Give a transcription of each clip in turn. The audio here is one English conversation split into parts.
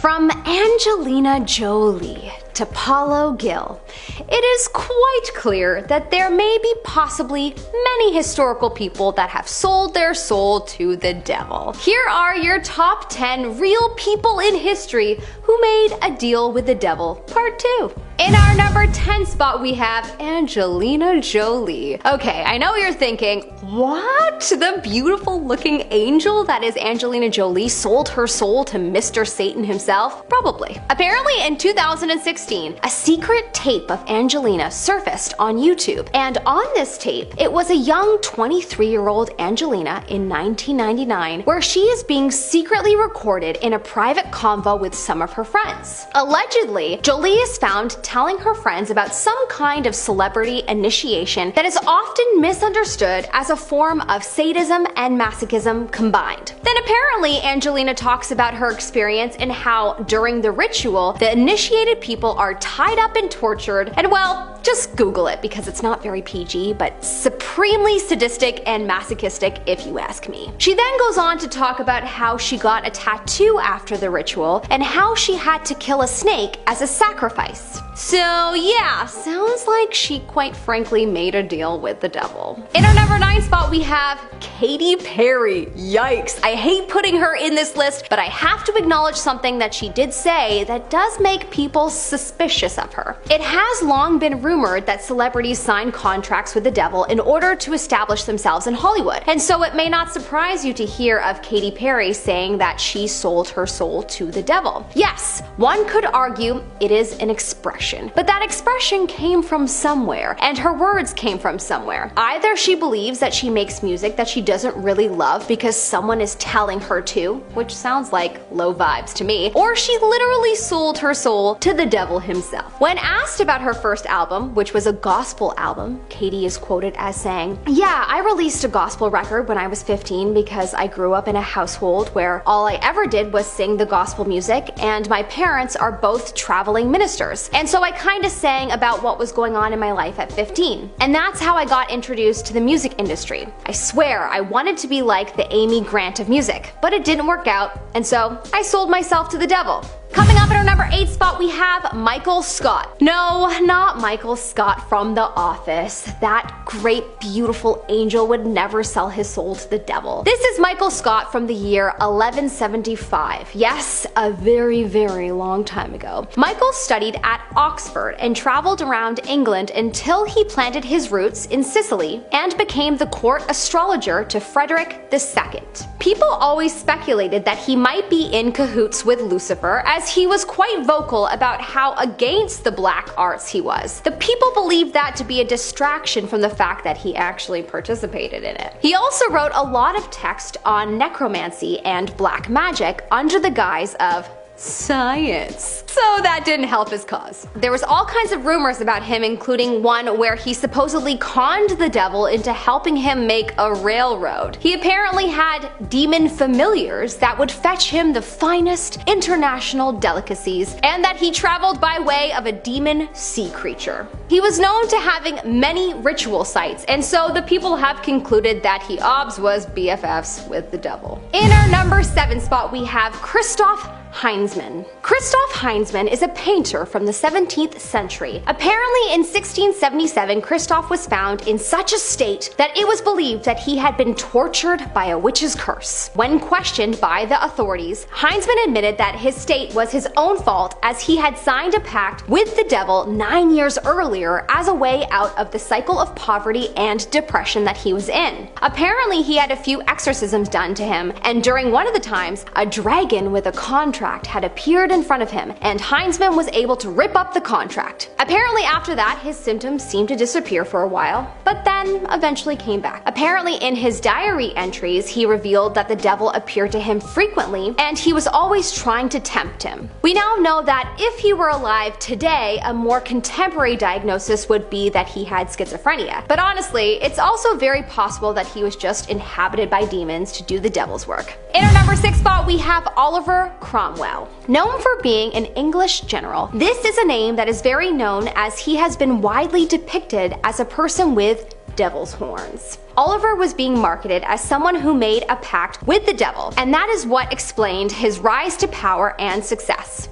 From Angelina Jolie to Paulo Gill, it is quite clear that there may be possibly many historical people that have sold their soul to the devil. Here are your top 10 real people in history who made a deal with the devil, part 2. In our number 10 spot, we have Angelina Jolie. Okay, I know you're thinking, what? The beautiful looking angel that is Angelina Jolie sold her soul to Mr. Satan himself? Probably. Apparently in 2016, a secret tape of Angelina surfaced on YouTube. And on this tape, it was a young 23-year-old Angelina in 1999 where she is being secretly recorded in a private convo with some of her friends. Allegedly, Jolie is found telling her friends about some kind of celebrity initiation that is often misunderstood as a form of sadism and masochism combined. Then apparently Angelina talks about her experience and how during the ritual, the initiated people are tied up and tortured, and well, just Google it because it's not very PG, but supremely sadistic and masochistic if you ask me. She then goes on to talk about how she got a tattoo after the ritual and how she had to kill a snake as a sacrifice. So yeah, sounds like she quite frankly made a deal with the devil. In our number 9 spot, we have Katy Perry. Yikes. I hate putting her in this list, but I have to acknowledge something that she did say that does make people suspicious of her. It has long been rumored that celebrities sign contracts with the devil in order to establish themselves in Hollywood. And so it may not surprise you to hear of Katy Perry saying that she sold her soul to the devil. Yes, one could argue it is an expression, but that expression came from somewhere, and her words came from somewhere. Either she believes that she makes music that she doesn't really love because someone is telling her to, which sounds like low vibes to me, or she literally sold her soul to the devil himself. When asked about her first album, which was a gospel album, Katy is quoted as saying, "Yeah, I released a gospel record when I was 15 because I grew up in a household where all I ever did was sing the gospel music, and my parents are both traveling ministers. And so I kinda sang about what was going on in my life at 15. And that's how I got introduced to the music industry. I swear I wanted to be like the Amy Grant of music, but it didn't work out, and so I sold myself to the devil." Coming up in our number 8 spot, we have Michael Scott. No, not Michael Scott from The Office. That great, beautiful angel would never sell his soul to the devil. This is Michael Scott from the year 1175. Yes, a very, very long time ago. Michael studied at Oxford and traveled around England until he planted his roots in Sicily and became the court astrologer to Frederick II. People always speculated that he might be in cahoots with Lucifer, as he was quite vocal about how against the black arts he was. The people believed that to be a distraction from the fact that he actually participated in it. He also wrote a lot of text on necromancy and black magic under the guise of science. So that didn't help his cause. There was all kinds of rumors about him, including one where he supposedly conned the devil into helping him make a railroad. He apparently had demon familiars that would fetch him the finest international delicacies, and that he traveled by way of a demon sea creature. He was known to having many ritual sites, and so the people have concluded that he was BFFs with the devil. In our number 7 spot, we have Christoph Heinzmann. Christoph Heinzmann is a painter from the 17th century. Apparently in 1677, Christoph was found in such a state that it was believed that he had been tortured by a witch's curse. When questioned by the authorities, Heinzmann admitted that his state was his own fault, as he had signed a pact with the devil 9 years earlier as a way out of the cycle of poverty and depression that he was in. Apparently he had a few exorcisms done to him, and during one of the times, a dragon with a contract had appeared in front of him, and Heinzmann was able to rip up the contract. Apparently after that, his symptoms seemed to disappear for a while, but then eventually came back. Apparently in his diary entries, he revealed that the devil appeared to him frequently, and he was always trying to tempt him. We now know that if he were alive today, a more contemporary diagnosis would be that he had schizophrenia. But honestly, it's also very possible that he was just inhabited by demons to do the devil's work. In our number 6 spot, we have Oliver Cromwell. Known for being an English general, this is a name that is very known as he has been widely depicted as a person with devil's horns. Oliver was being marketed as someone who made a pact with the devil, and that is what explained his rise to power and success.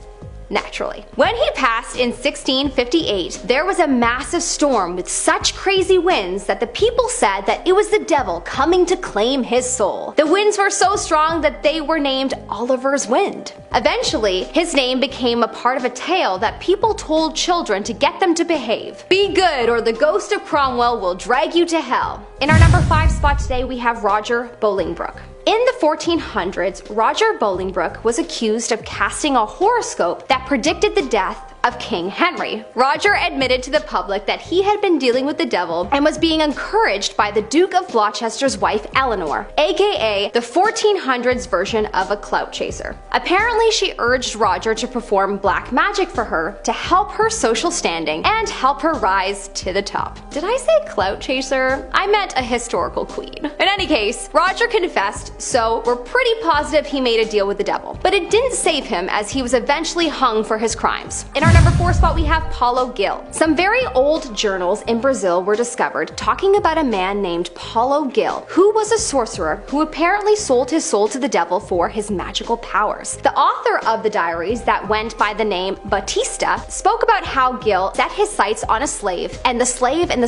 Naturally. When he passed in 1658, there was a massive storm with such crazy winds that the people said that it was the devil coming to claim his soul. The winds were so strong that they were named Oliver's Wind. Eventually, his name became a part of a tale that people told children to get them to behave. Be good or the ghost of Cromwell will drag you to hell. In our number 5 spot today, we have Roger Bolingbrook. In the 1400s, Roger Bolingbrook was accused of casting a horoscope that predicted the death of King Henry. Roger admitted to the public that he had been dealing with the devil and was being encouraged by the Duke of Gloucester's wife Eleanor, aka the 1400s version of a clout chaser. Apparently, she urged Roger to perform black magic for her to help her social standing and help her rise to the top. Did I say clout chaser? I meant a historical queen. In any case, Roger confessed, so we're pretty positive he made a deal with the devil. But it didn't save him, as he was eventually hung for his crimes. In our number 4 spot, we have Paulo Gill. Some very old journals in Brazil were discovered talking about a man named Paulo Gill, who was a sorcerer who apparently sold his soul to the devil for his magical powers. The author of the diaries that went by the name Batista spoke about how Gill set his sights on a slave, and the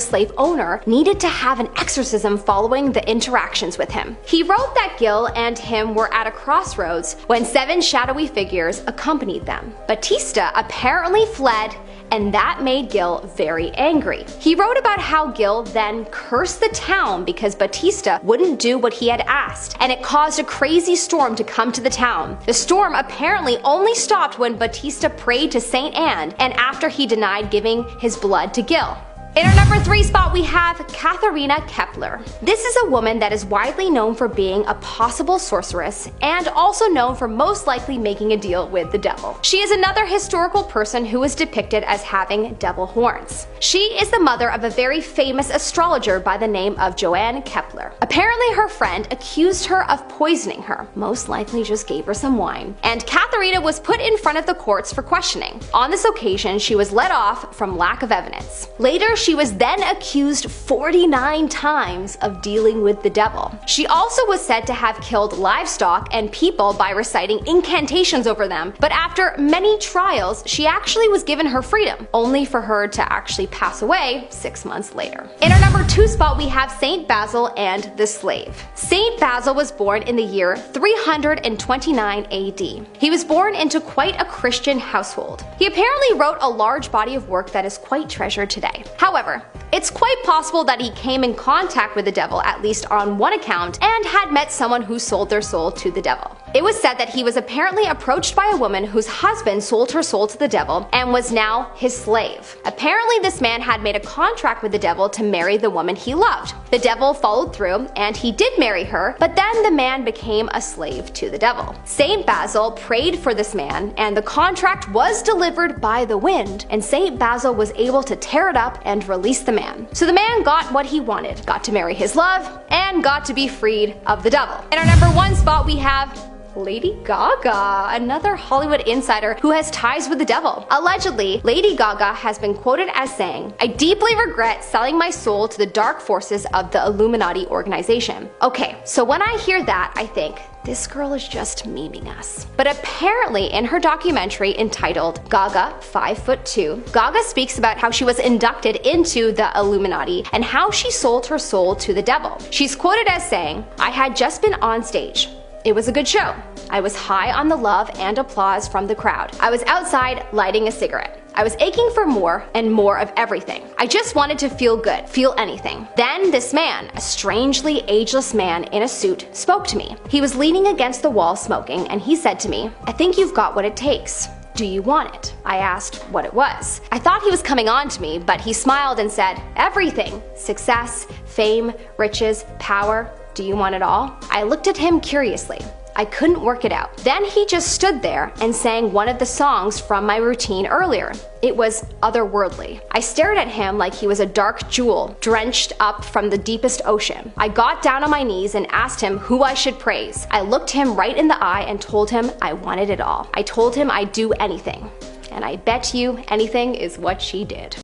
slave owner needed to have an exorcism following the interactions with him. He wrote that Gill and him were at a crossroads when 7 shadowy figures accompanied them. Batista apparently fled, and that made Gill very angry. He wrote about how Gill then cursed the town because Batista wouldn't do what he had asked, and it caused a crazy storm to come to the town. The storm apparently only stopped when Batista prayed to Saint Anne and after he denied giving his blood to Gill. In our number 3 spot, we have Katarina Kepler. This is a woman that is widely known for being a possible sorceress and also known for most likely making a deal with the devil. She is another historical person who is depicted as having devil horns. She is the mother of a very famous astrologer by the name of Johann Kepler. Apparently, her friend accused her of poisoning her, most likely just gave her some wine, and Katarina was put in front of the courts for questioning. On this occasion, she was let off from lack of evidence. Later, she was then accused 49 times of dealing with the devil. She also was said to have killed livestock and people by reciting incantations over them, but after many trials, she actually was given her freedom, only for her to actually pass away 6 months later. In our number 2 spot, we have Saint Basil and the slave. Saint Basil was born in the year 329 AD. He was born into quite a Christian household. He apparently wrote a large body of work that is quite treasured today. However, it's quite possible that he came in contact with the devil at least on one account and had met someone who sold their soul to the devil. It was said that he was apparently approached by a woman whose husband sold her soul to the devil and was now his slave. Apparently, this man had made a contract with the devil to marry the woman he loved. The devil followed through and he did marry her, but then the man became a slave to the devil. Saint Basil prayed for this man and the contract was delivered by the wind, and Saint Basil was able to tear it up and release the man. So the man got what he wanted, got to marry his love, and got to be freed of the devil. In our number 1 spot, we have Lady Gaga, another Hollywood insider who has ties with the devil. Allegedly, Lady Gaga has been quoted as saying, "I deeply regret selling my soul to the dark forces of the Illuminati organization." Okay, so when I hear that, I think, this girl is just memeing us. But apparently in her documentary entitled Gaga 5'2", Gaga speaks about how she was inducted into the Illuminati and how she sold her soul to the devil. She's quoted as saying, "I had just been on stage. It was a good show. I was high on the love and applause from the crowd. I was outside lighting a cigarette. I was aching for more and more of everything. I just wanted to feel good, feel anything. Then this man, a strangely ageless man in a suit, spoke to me. He was leaning against the wall smoking, and he said to me, 'I think you've got what it takes. Do you want it?' I asked what it was. I thought he was coming on to me, but he smiled and said, 'Everything. Success, fame, riches, power. Do you want it all?' I looked at him curiously. I couldn't work it out. Then he just stood there and sang one of the songs from my routine earlier. It was otherworldly. I stared at him like he was a dark jewel drenched up from the deepest ocean. I got down on my knees and asked him who I should praise. I looked him right in the eye and told him I wanted it all. I told him I'd do anything. And I bet you anything is what she did."